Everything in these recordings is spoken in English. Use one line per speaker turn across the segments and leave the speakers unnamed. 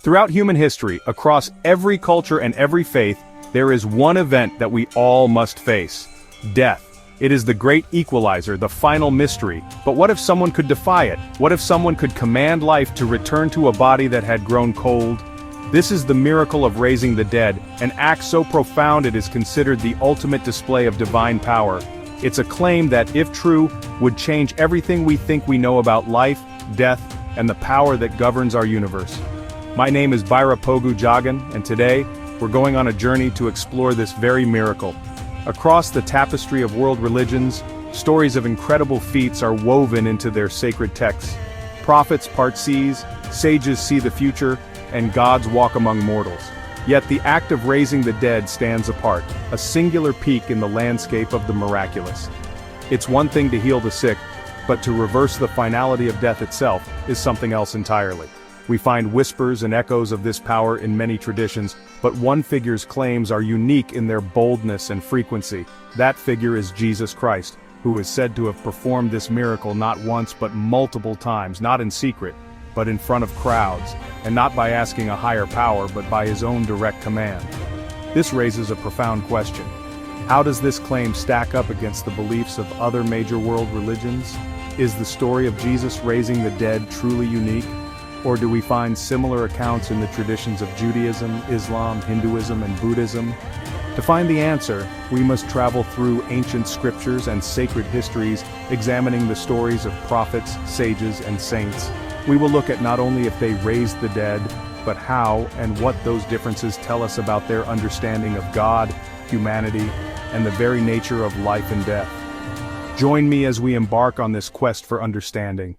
Throughout human history, across every culture and every faith, there is one event that we all must face: death. It is the great equalizer, the final mystery. But what if someone could defy it? What if someone could command life to return to a body that had grown cold? This is the miracle of raising the dead, an act so profound it is considered the ultimate display of divine power. It's a claim that, if true, would change everything we think we know about life, death, and the power that governs our universe. My name is Byra Pogu Jagan, and today, we're going on a journey to explore this very miracle. Across the tapestry of world religions, stories of incredible feats are woven into their sacred texts. Prophets part seas, sages see the future, and gods walk among mortals. Yet the act of raising the dead stands apart, a singular peak in the landscape of the miraculous. It's one thing to heal the sick, but to reverse the finality of death itself is something else entirely. We find whispers and echoes of this power in many traditions, but one figure's claims are unique in their boldness and frequency. That figure is Jesus Christ, who is said to have performed this miracle not once but multiple times, not in secret, but in front of crowds, and not by asking a higher power but by his own direct command. This raises a profound question. How does this claim stack up against the beliefs of other major world religions? Is the story of Jesus raising the dead truly unique? Or do we find similar accounts in the traditions of Judaism, Islam, Hinduism, and Buddhism? To find the answer, we must travel through ancient scriptures and sacred histories, examining the stories of prophets, sages, and saints. We will look at not only if they raised the dead, but how and what those differences tell us about their understanding of God, humanity, and the very nature of life and death. Join me as we embark on this quest for understanding.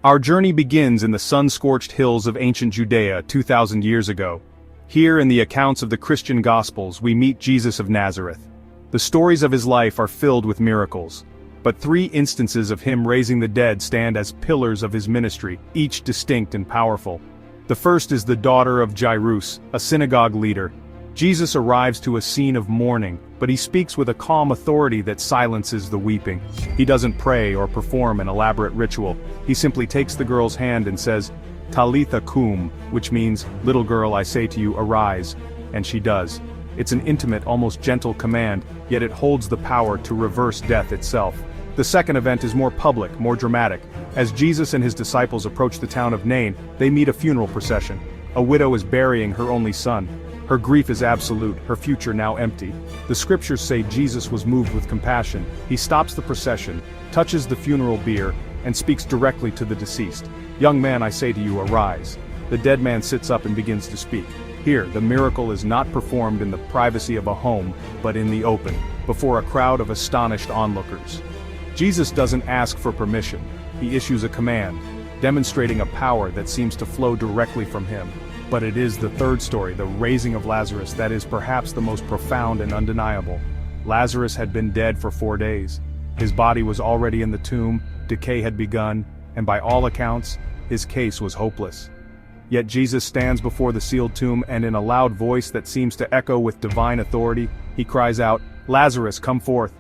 Our journey begins in the sun-scorched hills of ancient Judea 2,000 years ago. Here in the accounts of the Christian Gospels we meet Jesus of Nazareth. The stories of his life are filled with miracles. But 3 instances of him raising the dead stand as pillars of his ministry, each distinct and powerful. The first is the daughter of Jairus, a synagogue leader. Jesus arrives to a scene of mourning, but he speaks with a calm authority that silences the weeping. He doesn't pray or perform an elaborate ritual. He simply takes the girl's hand and says, "Talitha cum," which means, "Little girl, I say to you, arise." And she does. It's an intimate, almost gentle command, yet it holds the power to reverse death itself. The second event is more public, more dramatic. As Jesus and his disciples approach the town of Nain, they meet a funeral procession. A widow is burying her only son. Her grief is absolute, her future now empty. The scriptures say Jesus was moved with compassion. He stops the procession, touches the funeral bier, and speaks directly to the deceased. "Young man, I say to you, arise." The dead man sits up and begins to speak. Here, the miracle is not performed in the privacy of a home, but in the open, before a crowd of astonished onlookers. Jesus doesn't ask for permission. He issues a command, demonstrating a power that seems to flow directly from him. But it is the third story, the raising of Lazarus, that is perhaps the most profound and undeniable. Lazarus had been dead for 4 days. His body was already in the tomb, decay had begun, and by all accounts, his case was hopeless. Yet Jesus stands before the sealed tomb and in a loud voice that seems to echo with divine authority, he cries out, "Lazarus, come forth."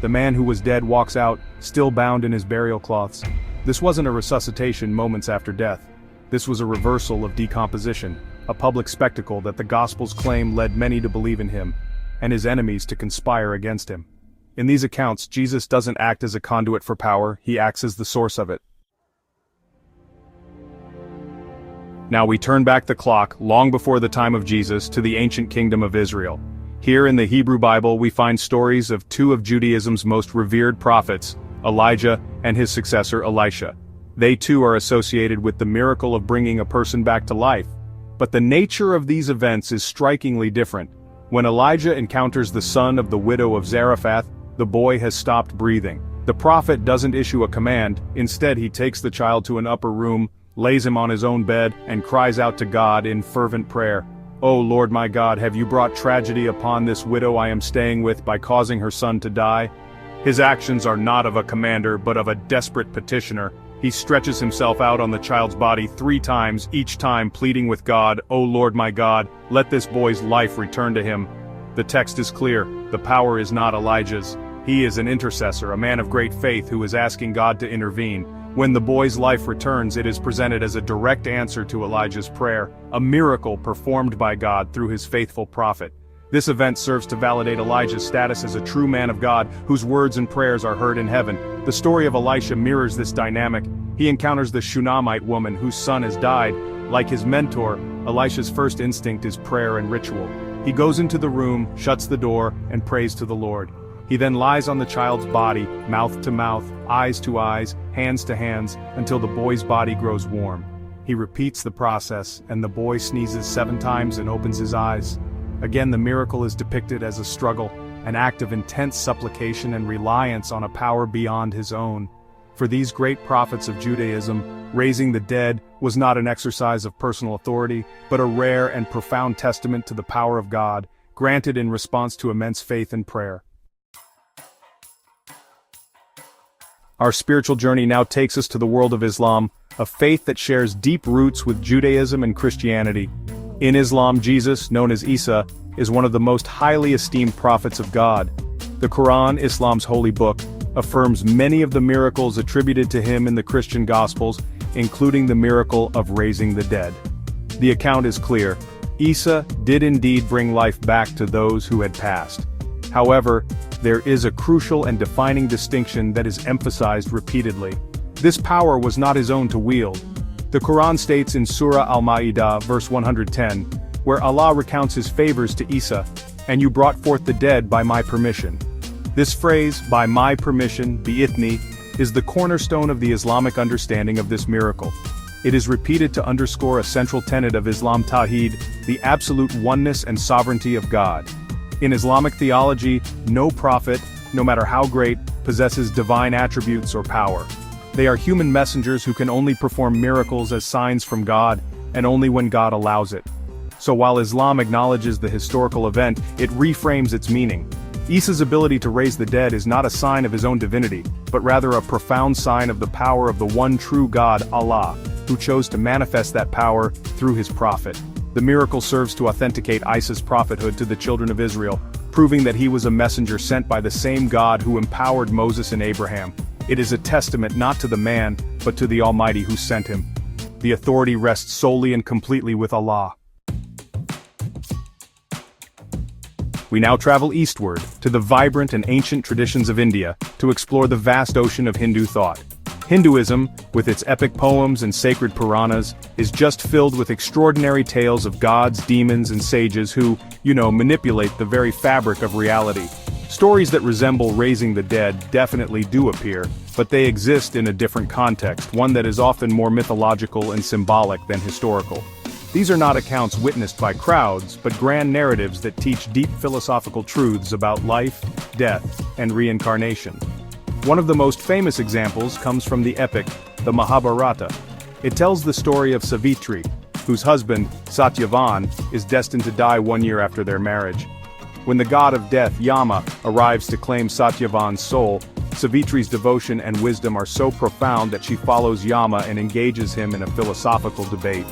The man who was dead walks out, still bound in his burial cloths. This wasn't a resuscitation moments after death. This was a reversal of decomposition, a public spectacle that the Gospels claim led many to believe in him, and his enemies to conspire against him. In these accounts, Jesus doesn't act as a conduit for power, he acts as the source of it. Now we turn back the clock, long before the time of Jesus, to the ancient kingdom of Israel. Here in the Hebrew Bible we find stories of 2 of Judaism's most revered prophets, Elijah and his successor Elisha. They too are associated with the miracle of bringing a person back to life. But the nature of these events is strikingly different. When Elijah encounters the son of the widow of Zarephath, the boy has stopped breathing. The prophet doesn't issue a command, instead he takes the child to an upper room, lays him on his own bed, and cries out to God in fervent prayer. "O Lord my God, have you brought tragedy upon this widow I am staying with by causing her son to die?" His actions are not of a commander but of a desperate petitioner. He stretches himself out on the child's body 3 times, each time pleading with God, "O Lord my God, let this boy's life return to him." The text is clear, the power is not Elijah's. He is an intercessor, a man of great faith who is asking God to intervene. When the boy's life returns, it is presented as a direct answer to Elijah's prayer, a miracle performed by God through his faithful prophet. This event serves to validate Elijah's status as a true man of God, whose words and prayers are heard in heaven. The story of Elisha mirrors this dynamic. He encounters the Shunammite woman whose son has died. Like his mentor, Elisha's first instinct is prayer and ritual. He goes into the room, shuts the door, and prays to the Lord. He then lies on the child's body, mouth to mouth, eyes to eyes, hands to hands, until the boy's body grows warm. He repeats the process, and the boy sneezes 7 times and opens his eyes. Again, the miracle is depicted as a struggle, an act of intense supplication and reliance on a power beyond his own. For these great prophets of Judaism, raising the dead was not an exercise of personal authority, but a rare and profound testament to the power of God, granted in response to immense faith and prayer. Our spiritual journey now takes us to the world of Islam, a faith that shares deep roots with Judaism and Christianity. In Islam, Jesus, known as Isa, is one of the most highly esteemed prophets of God. The Quran, Islam's holy book, affirms many of the miracles attributed to him in the Christian Gospels, including the miracle of raising the dead. The account is clear. Isa did indeed bring life back to those who had passed. However, there is a crucial and defining distinction that is emphasized repeatedly. This power was not his own to wield. The Quran states in Surah Al-Ma'idah, verse 110, where Allah recounts his favors to Isa, "And you brought forth the dead by my permission." This phrase, "by my permission," bi'ithni, is the cornerstone of the Islamic understanding of this miracle. It is repeated to underscore a central tenet of Islam Tawheed, the absolute oneness and sovereignty of God. In Islamic theology, no prophet, no matter how great, possesses divine attributes or power. They are human messengers who can only perform miracles as signs from God, and only when God allows it. So while Islam acknowledges the historical event, it reframes its meaning. Isa's ability to raise the dead is not a sign of his own divinity, but rather a profound sign of the power of the one true God, Allah, who chose to manifest that power through his prophet. The miracle serves to authenticate Isa's prophethood to the children of Israel, proving that he was a messenger sent by the same God who empowered Moses and Abraham. It is a testament not to the man, but to the Almighty who sent him. The authority rests solely and completely with Allah. We now travel eastward, to the vibrant and ancient traditions of India, to explore the vast ocean of Hindu thought. Hinduism, with its epic poems and sacred Puranas, is just filled with extraordinary tales of gods, demons, and sages who, manipulate the very fabric of reality. Stories that resemble raising the dead definitely do appear, but they exist in a different context, one that is often more mythological and symbolic than historical. These are not accounts witnessed by crowds, but grand narratives that teach deep philosophical truths about life, death, and reincarnation. One of the most famous examples comes from the epic, the Mahabharata. It tells the story of Savitri, whose husband, Satyavan, is destined to die 1 year after their marriage. When the god of death, Yama, arrives to claim Satyavan's soul, Savitri's devotion and wisdom are so profound that she follows Yama and engages him in a philosophical debate.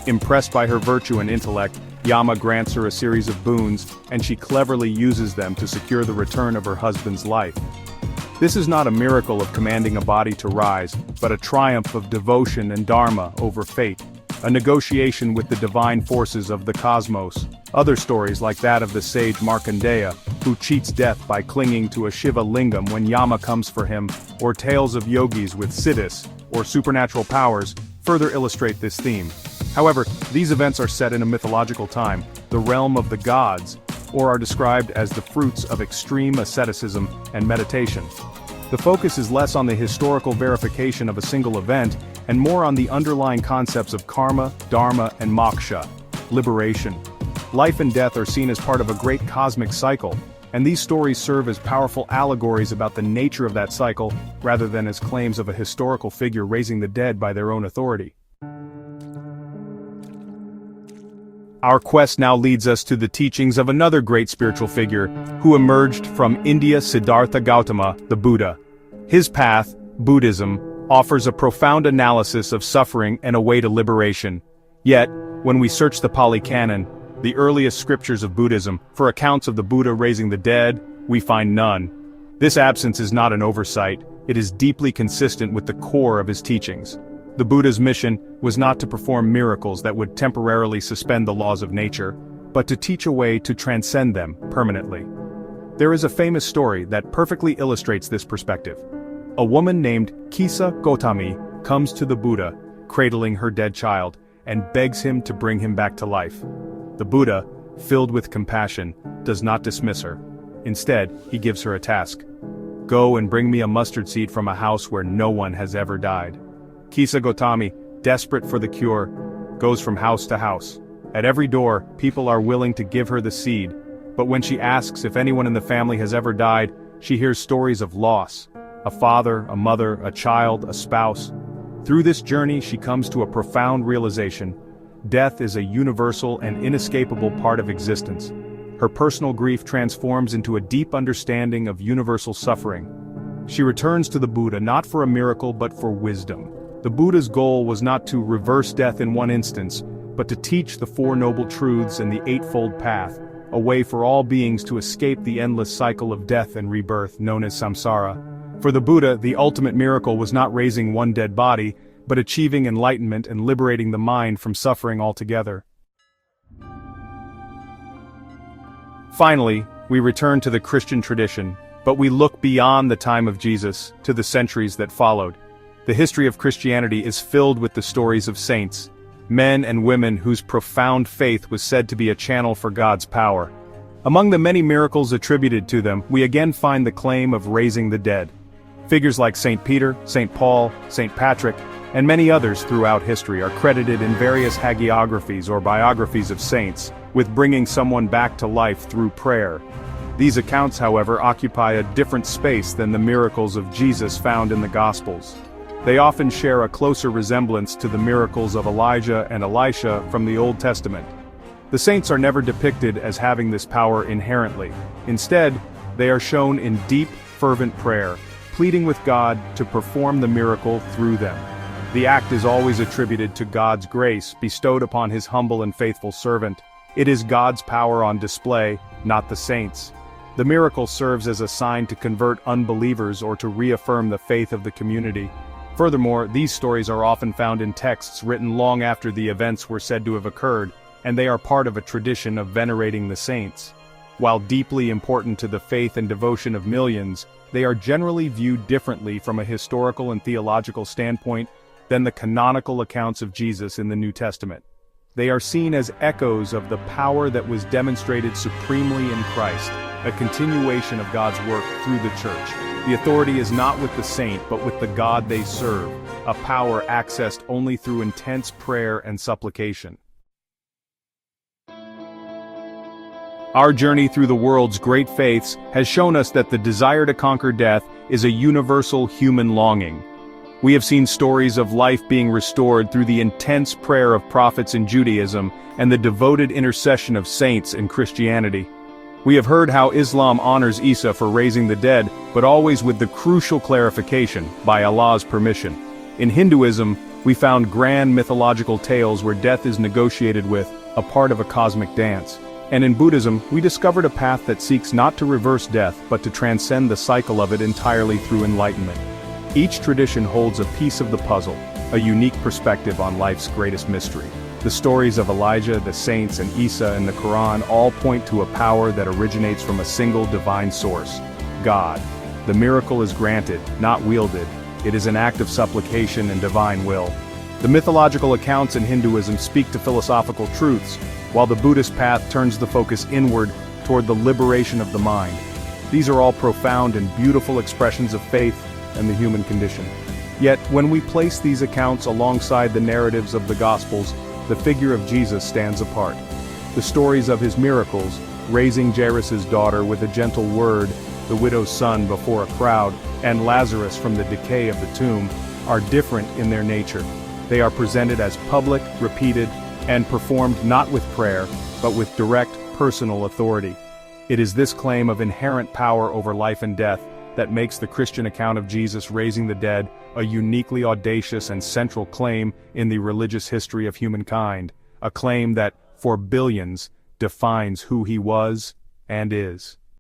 Impressed by her virtue and intellect, Yama grants her a series of boons, and she cleverly uses them to secure the return of her husband's life. This is not a miracle of commanding a body to rise, but a triumph of devotion and dharma over fate, a negotiation with the divine forces of the cosmos. Other stories like that of the sage Markandeya, who cheats death by clinging to a Shiva lingam when Yama comes for him, or tales of yogis with siddhis, or supernatural powers, further illustrate this theme. However, these events are set in a mythological time, the realm of the gods, or are described as the fruits of extreme asceticism and meditation. The focus is less on the historical verification of a single event, and more on the underlying concepts of karma, dharma, and moksha, liberation. Life and death are seen as part of a great cosmic cycle, and these stories serve as powerful allegories about the nature of that cycle, rather than as claims of a historical figure raising the dead by their own authority. Our quest now leads us to the teachings of another great spiritual figure, who emerged from India, Siddhartha Gautama, the Buddha. His path, Buddhism, offers a profound analysis of suffering and a way to liberation. Yet, when we search the Pali Canon, the earliest scriptures of Buddhism, for accounts of the Buddha raising the dead, we find none. This absence is not an oversight, It is deeply consistent with the core of his teachings. The Buddha's mission was not to perform miracles that would temporarily suspend the laws of nature, but to teach a way to transcend them permanently. There is a famous story that perfectly illustrates this perspective. A woman named Kisa Gotami comes to the Buddha, cradling her dead child, and begs him to bring him back to life. The Buddha, filled with compassion, does not dismiss her. Instead, he gives her a task. Go and bring me a mustard seed from a house where no one has ever died. Kisa Gotami, desperate for the cure, goes from house to house. At every door, people are willing to give her the seed, but when she asks if anyone in the family has ever died, she hears stories of loss. A father, a mother, a child, a spouse. Through this journey, she comes to a profound realization. Death is a universal and inescapable part of existence. Her personal grief transforms into a deep understanding of universal suffering. She returns to the Buddha not for a miracle but for wisdom. The Buddha's goal was not to reverse death in one instance, but to teach the Four Noble Truths and the Eightfold Path, a way for all beings to escape the endless cycle of death and rebirth known as samsara. For the Buddha, the ultimate miracle was not raising one dead body, but achieving enlightenment and liberating the mind from suffering altogether. Finally, we return to the Christian tradition, but we look beyond the time of Jesus, to the centuries that followed. The history of Christianity is filled with the stories of saints, men and women whose profound faith was said to be a channel for God's power. Among the many miracles attributed to them, we again find the claim of raising the dead. Figures like St. Peter, St. Paul, St. Patrick, and many others throughout history are credited in various hagiographies or biographies of saints, with bringing someone back to life through prayer. These accounts, however, occupy a different space than the miracles of Jesus found in the Gospels. They often share a closer resemblance to the miracles of Elijah and Elisha from the Old Testament. The saints are never depicted as having this power inherently. Instead, they are shown in deep, fervent prayer, pleading with God to perform the miracle through them. The act is always attributed to God's grace bestowed upon his humble and faithful servant. It is God's power on display, not the saints. The miracle serves as a sign to convert unbelievers or to reaffirm the faith of the community. Furthermore, these stories are often found in texts written long after the events were said to have occurred, and they are part of a tradition of venerating the saints. While deeply important to the faith and devotion of millions, they are generally viewed differently from a historical and theological standpoint than the canonical accounts of Jesus in the New Testament. They are seen as echoes of the power that was demonstrated supremely in Christ, a continuation of God's work through the Church. The authority is not with the saint but with the God they serve, a power accessed only through intense prayer and supplication. Our journey through the world's great faiths has shown us that the desire to conquer death is a universal human longing. We have seen stories of life being restored through the intense prayer of prophets in Judaism and the devoted intercession of saints in Christianity. We have heard how Islam honors Isa for raising the dead, but always with the crucial clarification, by Allah's permission. In Hinduism, we found grand mythological tales where death is negotiated with, a part of a cosmic dance. And in Buddhism, we discovered a path that seeks not to reverse death but to transcend the cycle of it entirely through enlightenment. Each tradition holds a piece of the puzzle, a unique perspective on life's greatest mystery. The stories of Elijah, the saints, and Isa in the Quran all point to a power that originates from a single divine source, God. The miracle is granted, not wielded. It is an act of supplication and divine will. The mythological accounts in Hinduism speak to philosophical truths, while the Buddhist path turns the focus inward toward the liberation of the mind. These are all profound and beautiful expressions of faith and the human condition. Yet, when we place these accounts alongside the narratives of the Gospels, the figure of Jesus stands apart. The stories of his miracles, raising Jairus' daughter with a gentle word, the widow's son before a crowd, and Lazarus from the decay of the tomb, are different in their nature. They are presented as public, repeated, and performed not with prayer, but with direct, personal authority. It is this claim of inherent power over life and death that makes the Christian account of Jesus raising the dead a uniquely audacious and central claim in the religious history of humankind, a claim that, for billions, defines who he was and is.